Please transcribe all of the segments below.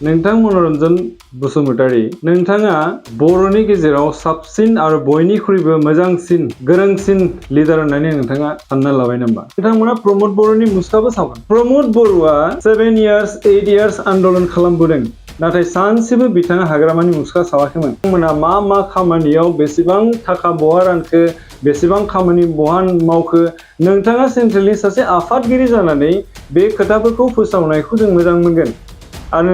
नोंथां मनरन्जन बसुमतारी, नोंथाङा बर'नि गेजेराव साबसिन आरो बयनिख्रुइबो मोजांसिन गोरोंसिन लिडार होननानै नोंथाङा सानना लाबाय नामा? नोंथांमोना प्रमोद बर'नि मुसुखाबो सावगोन। प्रमोद बर'आ 7 years 8 years आन्दोलन खालामबोदों, नाथाय सानसेबो बिथाङा हाग्रामानि मुसुखा सावाखैमोन। बिथांमोना मा खामानियाव बेसेबां थाखा बहा रानखो, बेसेबां खामानि बहा मावखो, नोंथाङा सेन्ट्रेलनि सासे आफादगिरि जानानै बे खोथाफोरखौ फोसावनायखौ जों मोजां मोनगोन। आरो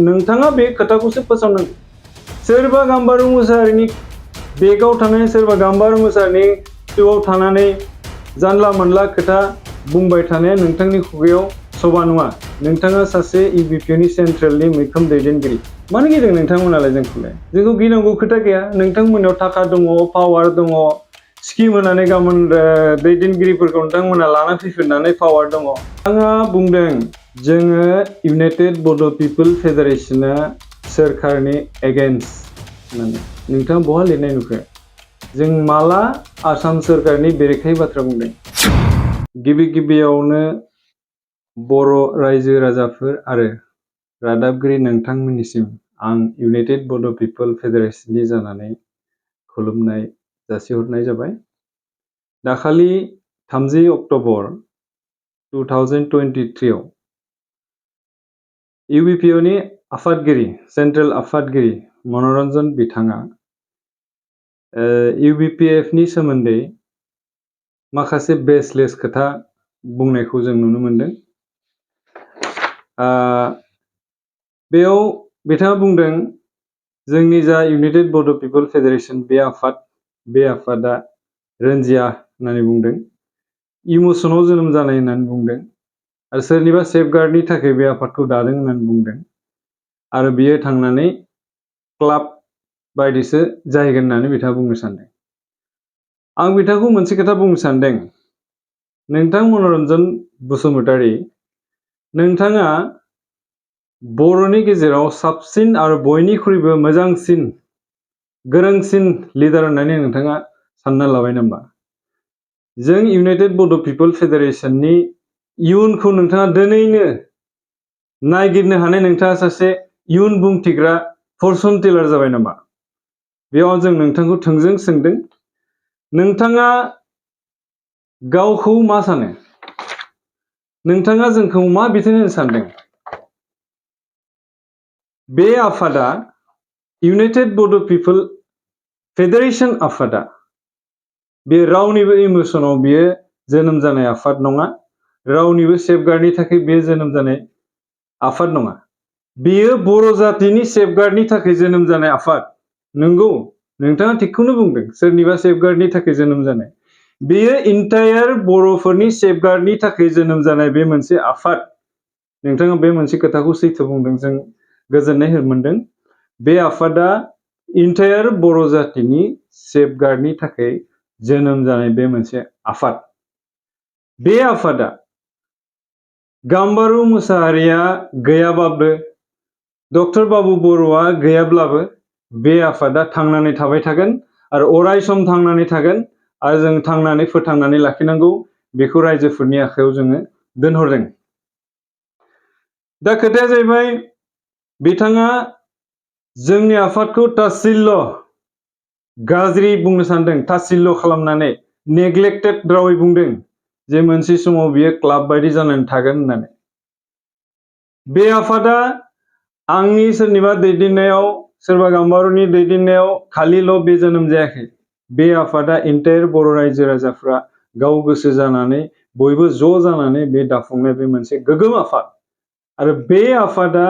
नोंथाङा बे खोथाखौसो फोसावनांगौ। सोरबा गाम्बारु मोसाहारिनि बेगाव थानानै, सोरबा गाम्बारु मोसाहारिनि खिथुआव थानानै जानला मोनला खोथा बुंबाय थानाया नोंथांनि खुगायाव सभा नङा। नोंथाङा सासे इउबिपिनि सेन्ट्रेलनि मैखोम दैदेनगिरि। मानो गिदों नोंथांमोनालाय जोंखौलाय? जोंखौ गिनांगौ खोथा गैया। नोंथांमोनाव थाखा दङ, पावार दङ, स्किम होनानै गाबोन दैदेनगिरिफोरखौ नोंथांमोना लाना फैफिननानै पावार दङ। आंहा बुंदों जोङो इउनाइटेड बड' पिपल फेडारेशना सोरखारनि एगेन्स्ट होननानै। नोंथाङा बहा लिरनाय नुखो? जों माला आसाम सोरखारनि बेरेखायै बाथ्रा बुंदों? गिबियावनो बर' रायजो राजाफोर आरो रादाबगिरि नोंथांमोननिसिम आं इउनाइटेड बड' पिपल फेडारेशननि जानानै खुलुमनाय जासिहरनाय जाबाय। दाखालि 30 अक्ट'बर 2023 आव इउबिपिनि आफादगिरि, सेन्ट्रेल आफादगिरि मनरन्जन बिथाङा इउबिपिएफनि सोमोन्दै माखासे बेसलेस खोथा बुंनायखौ जों नुनो मोनदों। बेयाव बिथाङा बुंदों जोंनि जा इउनाइटेड बड' पिपल फेडारेशन बे आफादा रन्जिया होननानै बुंदों, इमसनाव जोनोम जानाय होननानै बुंदों, आरो सोरनिबा सेफगार्डनि थाखाय बे आफादखौ दादों होननानै बुंदों, आरो बियो थांनानै क्लाब बायदिसो जाहैगोन होननानै बिथाङा बुंनो सानदों। आं बिथांखौ मोनसे खोथा बुंनो सानदों, नोंथां मनरन्जन बसुमतारी, नोंथाङा बर'नि गेजेराव साबसिन आरो बयनिख्रुइबो मोजांसिन गोरोंसिन लिडार होननानै नोंथाङा सानना लाबाय नामा? जों इउनाइटेड बड' पिपल फेडारेशननि इयुनखौ नोंथाङा दिनैनो नायगिरनो हानाय नोंथाङा सासे इयुन बुंथिग्रा फरचुन टेलार जाबाय नामा? बेयाव जों नोंथांखौ थोंजों सोंदों, नोंथाङा गावखौ मा सानो? नोंथाङा जोंखौ मा बिथोन होनो सानदों? बे आफादा इउनाइटेड बड' पिपल फेडारेशन आफादा बे रावनिबो इमोसनाव बियो जोनोम जानाय आफाद नङा, रावनिबो सेफगार्डनि थाखाय बे जोनोम जानाय आफाद नङा। बेयो बर' जातिनि सेफगार्डनि थाखाय जोनोम जानाय आफाद। नंगौ, नोंथाङा थिगखौनो बुंदों, सोरनिबा सेफगार्डनि थाखाय जोनोम जानाय। बेयो इन्टायार बर'फोरनि सेफगार्डनि थाखाय जोनोम जानाय बे मोनसे आफाद। नोंथाङा बे मोनसे खोथाखौ सैथो बुंदों, जों गोजोननाय मोनदों। बे आफादा इन्टायार बर' जातिनि सेफगार्डनि थाखाय जोनोम जानाय बे मोनसे आफाद। बे आफादा गाम्बारु मोसाहारिया गैयाब्लाबो, डक्टर बाबु बर'आ गैयाब्लाबो बे आफादा थांनानै थाबाय थागोन आरो अराय सम थांनानै थागोन, आरो जों थांनानै फोथांनानै लाखिनांगौ, बेखौ रायजोफोरनि आखायाव जोङो दोनहरदों। दा खोथाया जाहैबाय, बिथाङा जोंनि आफादखौ तासिल्य गाज्रि बुंनो सानदों, तासिल्य खालामनानै नेग्लेक्टेड रावै बुंदों जे मोनसे समाव बियो क्लाब बायदि जानानै थागोन होननानै। बे आफादा आंनि सोरनिबा दैदेननायाव, सोरबा गाम्बारुनि दैदेननायाव खालिल' बे जोनोम जायाखै। बे आफादा इन्टायार बर' रायजो राजाफ्रा गाव गोसो जानानै बयबो ज' जानानै बे दाफुंनाय बे मोनसे गोग्गोम आफाद, आरो बे आफादा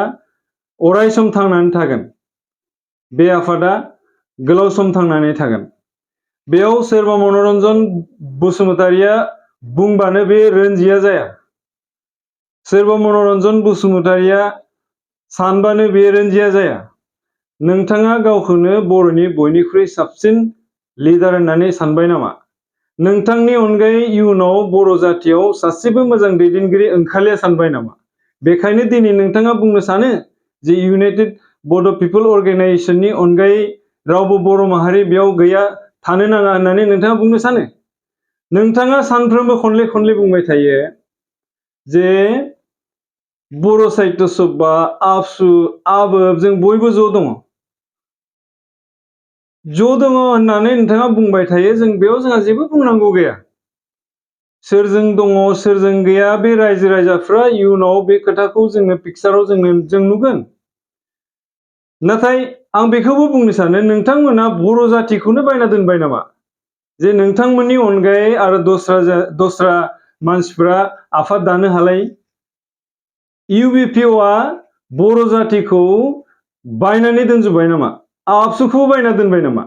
अराय सम थांनानै थागोन। बे आफादा गोलाव सम थांनानै थागोन। बेयाव सोरबा मनरन्जन बसुमतारीया बुंबानो बे रन्जिया जाया। सोरबा मनरन्जन बसुमतारीया सानबानो बे रन्जिया जाया। नोंथाङा गावखौनो बर'नि बयनिख्रुइ साबसिन लिडार होननानै सानबाय नामा? नोंथांनि अनगायै इयुनाव बर' जातियाव सासेबो मोजां दैदेनगिरि ओंखारलिया सानबाय नामा? बेखायनो दिनै नोंथाङा बुंनो सानो जे इउनाइटेड बड' पिपल अर्गेनाइजेशननि अनगायै रावबो बर' माहारि बेयाव गैया, थानो नाङा होननानै नोंथाङा बुंनो सानो? नोंथाङा सानफ्रोमबो खनले खनले बुंबाय थायो जे बर' साहित्य सभा, आबसु, आबोफ जों बयबो ज' दङ। ज' दङ होननानै नोंथाङा बुंबाय थायो, जों बेयाव जोंहा जेबो बुंनांगौ गैया। सोरजों दङ सोरजों गैया बे रायजो राजाफ्रा इयुनाव बे खोथाखौ जोङो पिक्साराव जों नुगोन। नाथाय आं बेखौबो बुंनो सानो, नोंथांमोना बर' जातिखौनो बायना दोनबाय नामा? जे नोंथांमोननि अनगायै आरो दस्रा मानसिफ्रा आफाद दानो हालाय। इउबिपिअआ बर' जातिखौ बायनानै दोनजोब्बाय नामा? आबसुखौ बायना दोनबाय नामा?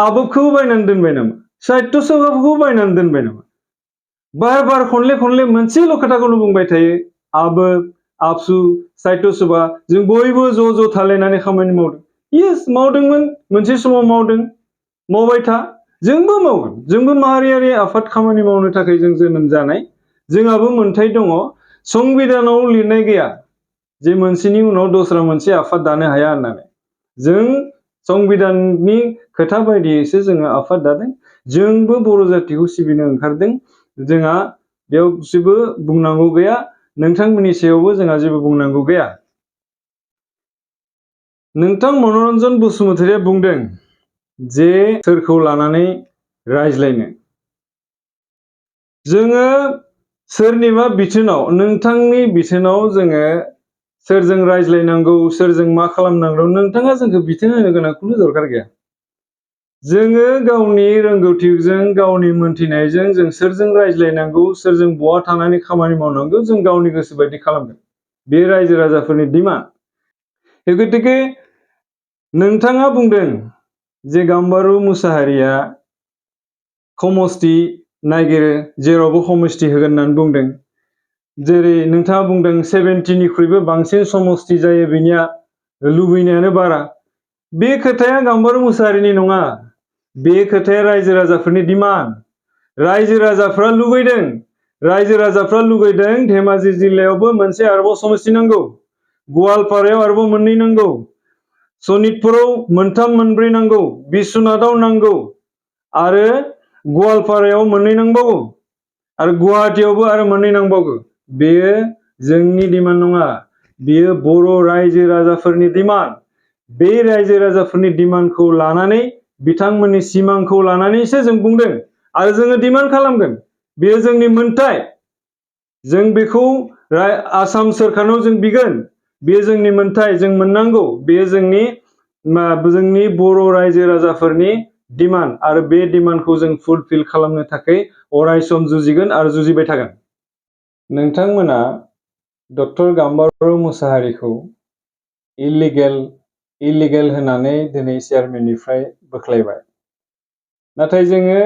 आबोफखौ बायनानै दोनबाय नामा? साहित्य सभाखौ बायनानै दोनबाय नामा? बार बार खनले खनले मोनसेल' खोथाखौनो बुंबाय थायो। आबोफ, आबसु, साहित्य सभा जों बयबो ज' ज' थालायनानै खामानि मावदों। येस, मावदोंमोन, मोनसे समाव मावदों, मावबाय था। जोंबो मावगोन। जोंबो माहारियारि आफाद खामानि मावनो थाखाय जों जोनोम जानाय। जोंहाबो मोन्थाय दङ। संबिधानाव लिरनाय गैया जे मोनसेनि उनाव दस्रा मोनसे आफाद दानो हाया होननानै। जों संबिधाननि खोथा बायदियैसो जोङो आफाद दादों। जोंबो बर' जातिखौ सिबिनो ओंखारदों। जोंहा बेयाव जेबो बुंनांगौ गैया। नोंथांमोननि सायावबो जोंहा जेबो बुंनांगौ गैया। नोंथां मनरन्जन बसुमतारिया बुंदों जे सोरखौ लानानै रायज्लायनो। जोङो सोरनिबा बिथोनाव, नोंथांनि बिथोनाव जोङो सोरजों रायज्लायनांगौ, सोरजों मा खालामनांगौ, नोंथाङा जोंखौ बिथोन होनो गोनांखौनो दरकार गैया। जोङो गावनि रोंगौथिजों, गावनि मोनथिनायजों जों सोरजों रायज्लायनांगौ, सोरजों बहा थानानै खामानि मावनांगौ, जों गावनि गोसो बायदि खालामगोन। बे रायजो राजाफोरनि डिमान्ड। गतिके नोंथाङा बुंदों जे गाम्बारु मुसाहारिया समष्टि नागिरो, जेरावबो समष्टि होगोन होननानै बुंदों। जेरै नोंथाङा बुंदों 70निख्रुइबो बांसिन समष्टि जायो बिनिया, लुबैनायानो बारा। बे खोथाया गाम्बारु मुसाहारिनि नङा। बे खोथाया रायजो राजाफोरनि डिमान्ड। रायजो राजाफ्रा लुबैदों। रायजो राजाफ्रा लुबैदों धेमाजि जिल्लायावबो मोनसे आरोबाव समष्टि नांगौ। गवालपारायाव आरोबाव मोननै नांगौ। सनितपुराव मोनथाम मोनब्रै नांगौ। बिश्वनाथाव नांगौ। आरो गवालपारायाव मोननै नांबावगौ। आरो गुवाहाटीयावबो आरो मोननै नांबावगौ। बेयो जोंनि डिमान्ड नङा। बेयो बर' रायजो राजाफोरनि डिमान्ड। बे रायजो राजाफोरनि डिमान्डखौ लानानै, बिथांमोननि सिमांखौ लानानैसो जों बुंदों आरो जोङो डिमान्ड खालामगोन। बेयो जोंनि मोन्थाय। जों बेखौ आसाम सोरखारनाव जों बिगोन। बेयो जोंनि मोन्थाय, जों मोननांगौ। बेयो जोंनि बर' रायजो राजाफोरनि डिमान्ड आरो बे डिमान्डखौ जों फुलफिल खालामनो थाखाय अरायसम जुजिगोन आरो जुजिबाय थागोन। नोंथांमोना डक्टर गाम्बारु मुसाहारिखौ इलिगेल होननानै दिनै चेयारमेननिफ्राय बोख्लायबाय। नाथाय जोङो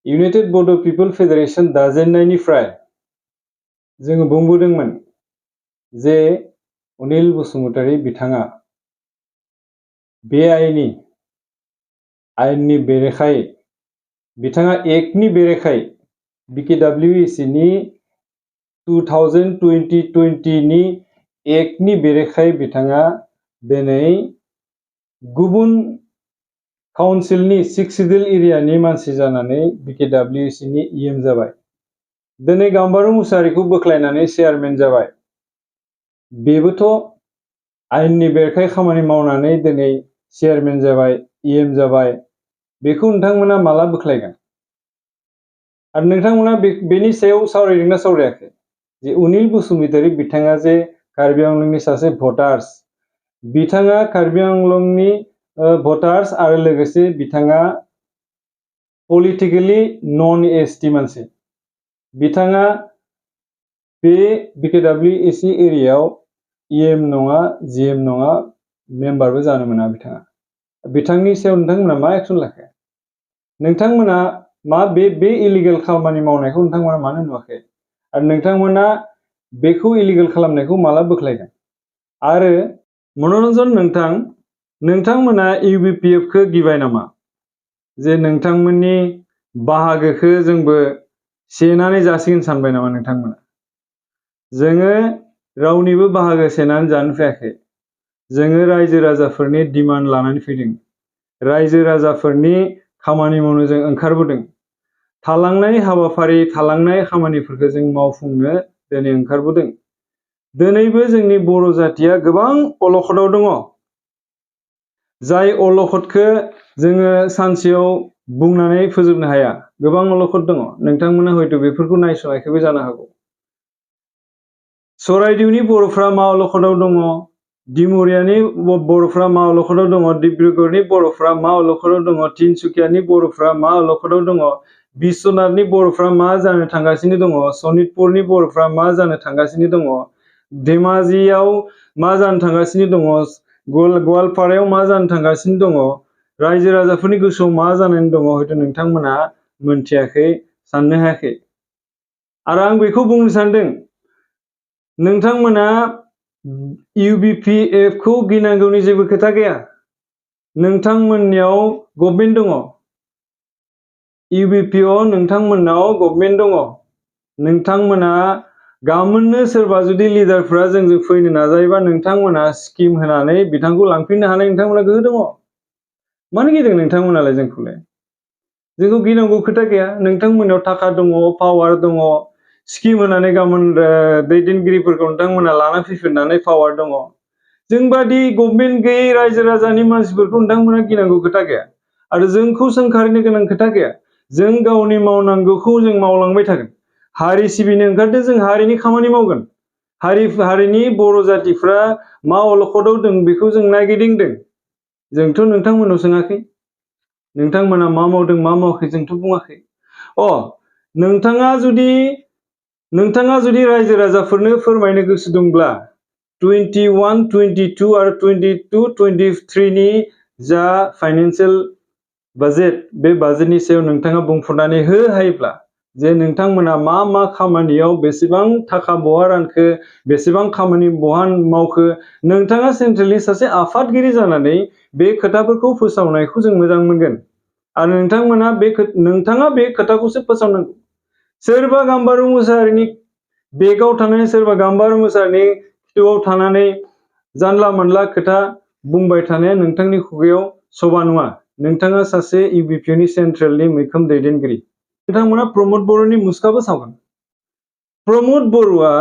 इउनाइटेड बड' पिपल फेडारेसन दाजेननायनिफ्राय जोङो बुंबोदोंमोन जे अनिल बसुमतारि बिथाङा बे आयेननि बेरेखायै, बिथाङा एक्टनि बेरेखायै, बिकेडब्लिउएसिनि 2020 एक्टनि बेरेखायै बिथाङा दिनै गुबुन काउन्सिलनि 6 सिडिउल एरियानि मानसि जानानै बिकेडब्लिउएसिनि इएम जाबाय। दिनै गाम्बारु मुसाहारिखौ बोख्लायनानै चेयारमेन जाबाय। बेबोथ' आयेननि बेरेखायै खामानि मावनानै दिनै चेयारमेन जाबाय, इएम जाबाय। बेखौ नोंथांमोना माला बोख्लायगोन? आरो नोंथांमोना बेनि सायाव सावरायदोंना सावरायाखै जे अनिल बसुमतारि बिथाङा जे कार्बि आंलंनि सासे भटार्स, बिथाङा कार्बि आंलंनि भटार्स आरो लोगोसे बिथाङा पलिटिकेलि नन एसटि मानसि। बिथाङा बे बिकेडब्लिउएसि एरियायाव इएम नङा, जिएम नङा, मेम्बारबो जानो मोना बिथाङा। बिथांनि सायाव नोंथांमोना मा एक्सन लाखो? नोंथांमोना बे इलिगेल खामानि मावनायखौ नोंथांमोना मानो नुवाखै? आरो नोंथांमोना बेखौ इलिगेल खालामनायखौ माला बोख्लायगोन? आरो मनरन्जन नोंथांमोना इउबिपिएफखौ गिबाय नामा? जे नोंथांमोननि बाहागोखौ जोंबो सेनानै जासिगोन सानबाय नामा नोंथांमोना? जोङो रावनिबो बाहागो सेनानै जानो फैयाखै। जोङो रायजो राजाफोरनि डिमान्ड लानानै फैदों। रायजो राजाफोरनि खामानि मावनो जों ओंखारबोदों। थालांनाय हाबाफारि, थालांनाय खामानिफोरखौ जों मावफुंनो दिनै ओंखारबोदों। दिनैबो जोंनि बर' जातिया गोबां अलखदाव दङ। जाय अलखदखौ जोङो सानसेयाव बुंनानै फोजोबनो हाया। गोबां अलखद दङ। नोंथांमोना हयथ' बेफोरखौ नायस'नाखैबो जानो हागौ। सराइदेउनि बर'फ्रा मा अलखदाव दङ? डिमरियानि बर'फ्रा मा अलखदाव दङ? डिब्रुगड़नि बर'फ्रा मा अलखदाव दङ? तिनसुकियानि बर'फ्रा मा अलखदाव दङ? बिश्वनाथनि बर'फ्रा मा जानो थांगासिनो दङ? सनितपुरनि बर'फ्रा मा जानो थांगासिनो दङ? धेमाजियाव मा जानो थांगासिनो दङ? गवालपारायाव मा जानो थांगासिनो दङ? रायजो राजाफोरनि गोसोआव मा जानानै दङ? हयथ' नोंथांमोना मोनथियाखै, साननो हायाखै। आरो आं बेखौ बुंनो सानदों, नोंथांमोना UBPF खौ गिनांगौनि जेबो खोथा गैया। नोंथांमोननियाव गभर्नमेन्ट दङ। UBPF नोंथांमोननाव गभर्नमेन्ट दङ। नोंथांमोना गाबोननो सोरबा जुदि लिडारफ्रा जोंजों फैनो नाजायोबा नोंथांमोना स्किम होनानै बिथांखौ लांफिननो हानाय नोंथांमोना गोहो दङ। मानो गिदों नोंथांमोनालाय जोंखौलाय? जोंखौ गिनांगौ खोथा गैया। नोंथांमोननाव थाखा दङ, पावार दङ। स्किम होनानै गाबोन दैदेनगिरिफोरखौ नोंथांमोना लाना फैफिननानै पावार दङ। जोंबादि गभर्नमेन्ट गैयै रायजो राजानि मानसिफोरखौ नोंथांमोना गिनांगौ खोथा गैया। आरो जोंखौ सोंखारिनो गोनां खोथा गैया। जों गावनि मावनांगौखौ जों मावलांबाय थागोन। हारि सिबिनो ओंखारदों, जों हारिनि खामानि मावगोन। हारिनि बर' जातिफ्रा मा अलखदाव दं बेखौ जों नायगिदिंदों। जोंथ' नोंथांमोनाव सोङाखै। नोंथांमोना मा मावदों मा मावाखै जोंथ' बुङाखै। नोंथाङा जुदि रायजो राजाफोरनो फोरमायनो गोसो दंब्ला 21, 22 आरो 22, 23 नि जा फाइनान्सियेल बाजेट, बे बाजेटनि सायाव नोंथाङा बुंफोरनानै हायोब्ला जे नोंथांमोना मा मा खामानियाव बेसेबां थाखा बहा रानखो, बेसेबां खामानि बहा मावखो, नोंथाङा सेन्ट्रेलनि सासे आफादगिरि जानानै बे खोथाफोरखौ फोसावनायखौ जों मोजां मोनगोन। आरो नोंथाङा बे खोथाखौसो फोसावनांगौ। सोरबा गाम्बारु मोसाहारिनि बेगाव थानानै, सोरबा गाम्बारु मोसाहारिनि खिथुआव थानानै जानला मोनला खोथा बुंबाय थानाया नोंथांनि खुगायाव शोभा नङा। नोंथाङा सासे UBPनि सेन्ट्रेलनि मैखोम दैदेनगिरि। नोंथांमोना प्रमद बर'नि मुसुखाबो सावगोन। प्रमद बर'आ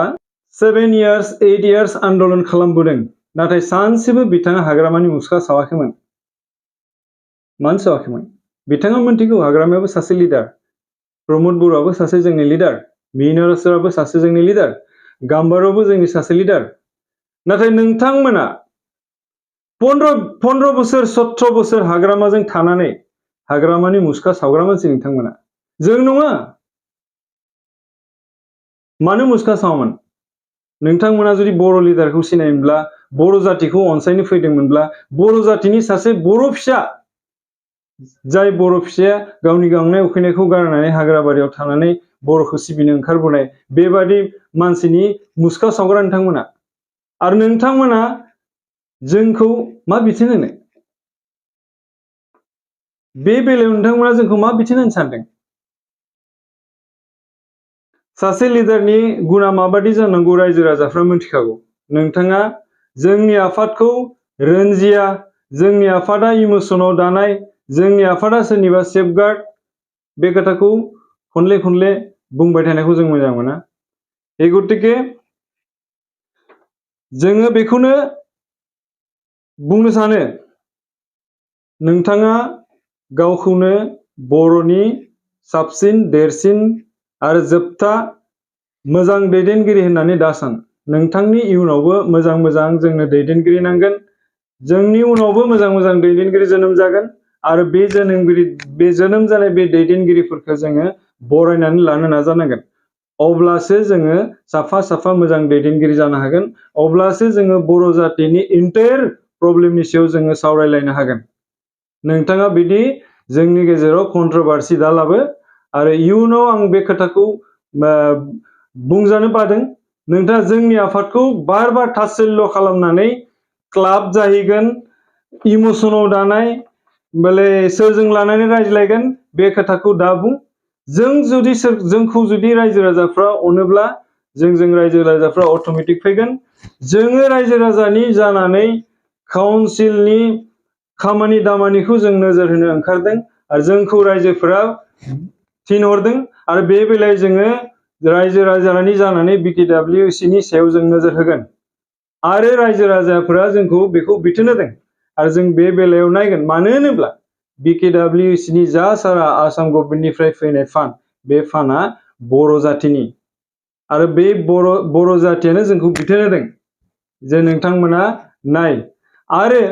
7 years, 8 years आन्दलन खालामबोदों। नाथाय सानसेबो बिथाङा हाग्रामानि मुसुखा सावाखैमोन। मानो सावाखैमोन? बिथाङा मोनथिगौ हाग्रामायाबो सासे लिडार। प्रमद बर'आबो सासे जोंनि लिडार। मिनारसराबो सासे जोंनि लिडार। गाम्बारावबो जोंनि सासे लिडार। नाथाय नोंथांमोना 15 बोसोर 17 बोसोर हाग्रामाजों थानानै हाग्रामानि मुसुखा सावग्रा मानसि नोंथांमोना। जों नङा। मानो मुसुखा सावामोन? नोंथांमोना जुदि बर' लिडारखौ सिनायोमोनब्ला, बर' जातिखौ अनसायनो फैदोंमोनब्ला, बर' जातिनि सासे बर' फिसा, जाय बर' फिसाया गावनि गांनाय उखैनायखौ गारनानै हाग्राबारियाव थानानै बर'खौ सिबिनो ओंखारबोनाय, बेबादि मानसिनि मुसुखा सावग्रा नोंथांमोना। आरो नोंथांमोना जोंखौ मा बिथोन होनो? बे बेलायाव नोंथांमोना जोंखौ मा बिथोन होनो सानदों? सासे लिडारनि गुना माबादि जानांगौ रायजो राजाफ्रा मिथिखागौ। नोंथाङा जोंनि आफादखौ रनजिया, जोंनि आफादा इमोसनाव दानाय, जोंनि आफादा सोरनिबा सेफगार्ड, बे खोथाखौ खनले खनले बुंबाय थानायखौ जों मोजां मोना। गतिके जोङो बेखौनो बुंनो सानो, नोंथाङा गावखौनो बर'नि साबसिन, देरसिन आरो जोबथा मोजां दैदेनगिरि होननानै दासान। नोंथांनि इयुनावबो मोजां मोजां जोंनो दैदेनगिरि नांगोन। जोंनि उनावबो मोजां मोजां दैदेनगिरि जोनोम जागोन। आरो बे जोनोम जानाय बे दैदेनगिरिफोरखौ जोङो बरायनानै लानो नाजानांगोन। अब्लासो जोङो साफा साफा मोजां दैदेनगिरि जानो हागोन। अब्लासो जोङो बर' जातिनि इन्टायार प्रब्लेमनि सायाव जोङो सावरायलायनो हागोन। नोंथाङा बिदि जोंनि गेजेराव कन्ट्रभारसि दालाबो। आरो इयुनाव आं बे खोथाखौ बुंजानो बादों, नोंथाङा जोंनि आफादखौ बार बार तात्सल्य खालामनानै क्लाब जाहैगोन, इमोसनाव दानाय, सोरजों लानानै रायज्लायगोन, बे खोथाखौ दा बुं। जोंखौ जुदि रायजो राजाफ्रा अनोब्ला जोंजों रायजो राजाफ्रा अट'मेटिक फैगोन। जोङो रायजो राजानि जानानै काउन्सिलनि खामानि दामानिखौ जों नोजोर होनो ओंखारदों। आरो जोंखौ रायजोफोरा थिनहरदों। आरो बे बेलायाव जोङो रायजो राजानि जानानै BKWCनि सायाव जों नोजोर होगोन आरो रायजो राजाफोरा जोंखौ बेखौ बिथोन होदों आरो जों बे बेलायाव नायगोन मानो होनोब्ला BKWCनि जा सारा आसाम गभर्नमेन्टनिफ्राय फैनाय फान्ड बे फान्डआ बर' जातिनि आरो बे बर' जातियानो जोंखौ बिथोन होदों जे नोंथांमोना नाय आरो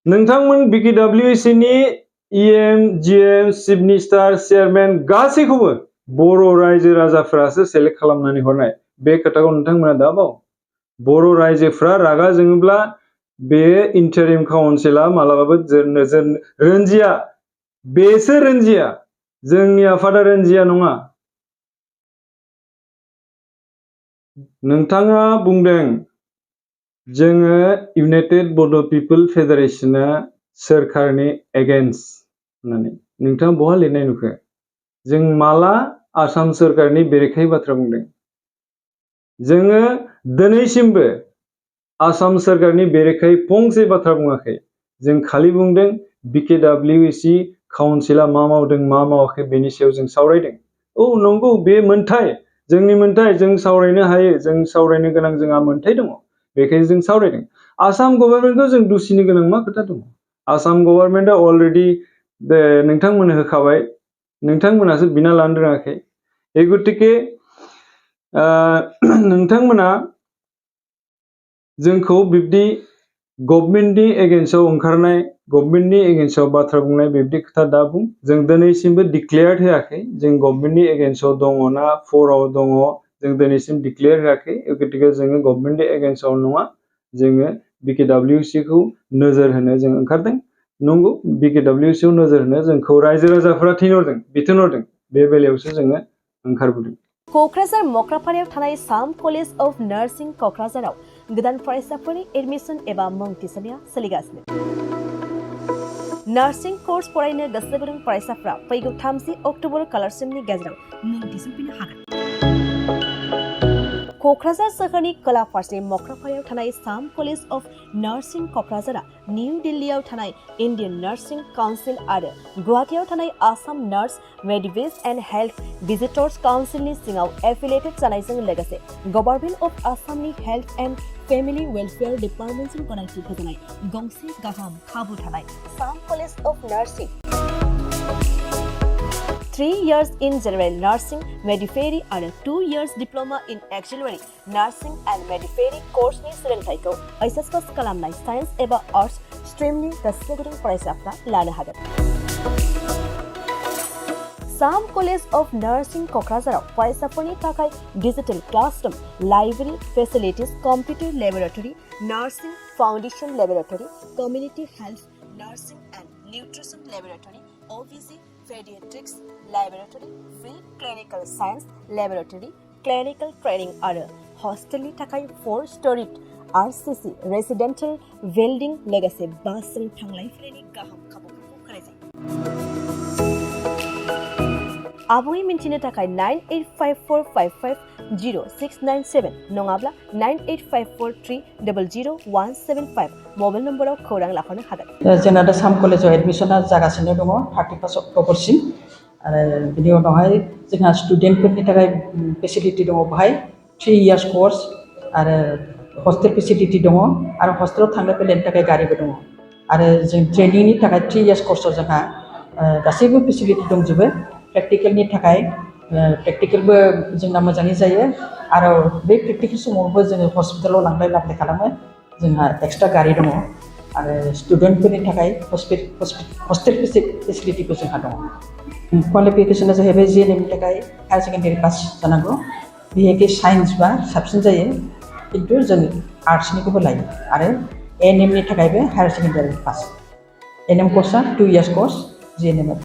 नोंथांमोन BKWCनि EM, GM, chief minister, chairman गासैखौबो बर' रायजो राजाफोरासो सेलेक्ट खालामनानै हरनाय बे खोथाखौ नोंथांमोना दा बाव बर' रायजोफ्रा रागा जोङोब्ला बे इन्टारिम काउन्सिला मालाबाबो रोनजिया बेसो रोनजिया जोंनि आफादा रोनजिया नङा नोंथाङा बुंदों जोङो इउनाइटेड बड' पिपल फेडारेशना सोरखारनि एगेन्स्ट होननानै नोंथाङा बहा लिरनाय नुखो जों माला आसाम सोरखारनि बेरेखायै बाथ्रा बुंदों जोङो दिनैसिमबो आसाम सोरखारनि बेरेखायै फंसे बाथ्रा बुङाखै जों खालि बुंदों BKWC काउन्सिला मा मावदों मा मावाखै बेनि सायाव जों सावरायदों औ नंगौ बे मोनथाय जोंनि मोनथाय जों सावरायनो हायो जों सावरायनो गोनां जोंहा मोनथाय दङ बेखायनो जों सावरायदों आसाम गभर्नमेन्टखौ जों दुसिनो गोनां मा खोथा दङ आसाम गभर्नमेन्टआ अलरेडि नोंथांमोननो होखाबाय नोंथांमोनासो बिना लानो रोङाखै ए गतिके नोंथांमोना जोंखौ बिब्दि गभर्नमेन्टनि एगेन्स्टआव ओंखारनाय गभर्नमेन्टनि एगेन्स्टआव बाथ्रा बुंनाय बिब्दि खोथा दा बुं जों दिनैसिमबो डिक्लेयार होआखै जों गभर्नमेन्टनि एगेन्स्टआव दङ ना फराव दङ जों दिनैसिम डिक्लेयार होआखै गतिके जोङो गभर्नमेन्टनि एगेन्स्टआव नङा जोङो BKWCखौ नोजोर होनो जों ओंखारदों नंगौ BKWCआव नोजोर होनो जोंखौ रायजो राजाफोरा थिनहरदों बिथोन हरदों बे बेलायावसो जोङो ओंखारबोदों क'क्राझार मक्रापारायाव थानाय साम कलेज अफ नार्सिं क'क्राझाराव गोदान फरायसाफोरनि एडमिशन एबा मुं थिसननाया सोलिगासिनो नार्सिं कर्स फरायनो गोसो गुदुं फरायसाफ्रा फैगौ 30 अक्ट'बर खालारसिमनि गेजेराव मुं थिसनफैनो हागोन क'क्राझार सोहोरनि खोला फारसे मक्रापारायाव थानाय साम कलेज अफ नार्सिं क'क्राझारा निउ दिल्लीयाव थानाय इन्डियान नार्सिं काउन्सिल आरो गुवाहाटीयाव थानाय Assam nurse midwives and health visitors काउन्सिलनि सिङाव एफिलिएटेड जानायजों लोगोसे गभर्नमेन्ट अफ आसामनि हेल्थ एन्ड फेमिलि वेलफेयार डिपार्टमेन्टजों गनायथि होजानाय गंसे गाहाम खाबु थानाय साम college of nursing 3 years in general nursing midwifery आरो 2 years diploma in auxiliary nursing and midwifery course-नि सोलोंथायखौ HS पास खालामनाय साइन्स एबा आर्ट्स स्ट्रीमनि गोसो गुदुं फरायसाफ्रा लानो हागोन साम कलेज अफ नार्सिं क'क्राझाराव फरायसाफोरनि थाखाय digital classroom library facilities computer laboratory nursing foundation laboratory community health nursing and nutrition laboratory OBG Pediatrics Laboratory, Free Clinical Science Laboratory, Clinical Training आरो हस्टेलनि थाखाय 4-storied RCC Residential Building लोगोसे बासजों थांलाय फैलायनि गाहाम खाबुफोरखौ होनाय जायो। आबुङै मिन्थिनो थाखाय 9854550697 नङाब्ला 9854300175 मबाइल नम्बराव खौरां लाहरनो हागोन। जोंना दा साम कलेजाव एडमिशना जागासिनो दङ 31 अक्ट'बरसिम आरो बिनि उनावहाय जोंहा स्टुडेन्टफोरनि थाखाय फेसिलिटि दङ बेहाय 3 years कर्स आरो हस्टेल फेसिलिटि दङ आरो हस्टेलाव थांलाय फैलायनि थाखाय गारिबो दङ आरो जों ट्रेनिंनि थाखाय 3 years कर्सआव जोंहा गासैबो फेसिलिटि दंजोबो प्रेक्टिकेलनि थाखाय प्रेक्टिकेलबो जोंना मोजाङै जायो आरो बे प्रेक्टिकेल समावबो जोङो हस्पिटालाव लांलाय लाबोलाय खालामो जोंहा एक्सट्रा गारि दङ आरो स्टुडेन्टफोरनि थाखाय हस्टेल फेसिलिटिबो जोंहा दङ क्वालिफिकेसना जाहैबाय जिएनएमनि थाखाय हायार सेकेन्डारि पास जानांगौ बिहेखे साइन्सबा साबसिन जायो खिन्थु जों आर्ट्सनिखौबो लायो आरो एएनएमनि थाखायबो हायार सेकेन्डारि पास एएनएम कर्सआ 2 years कर्स जिएनएम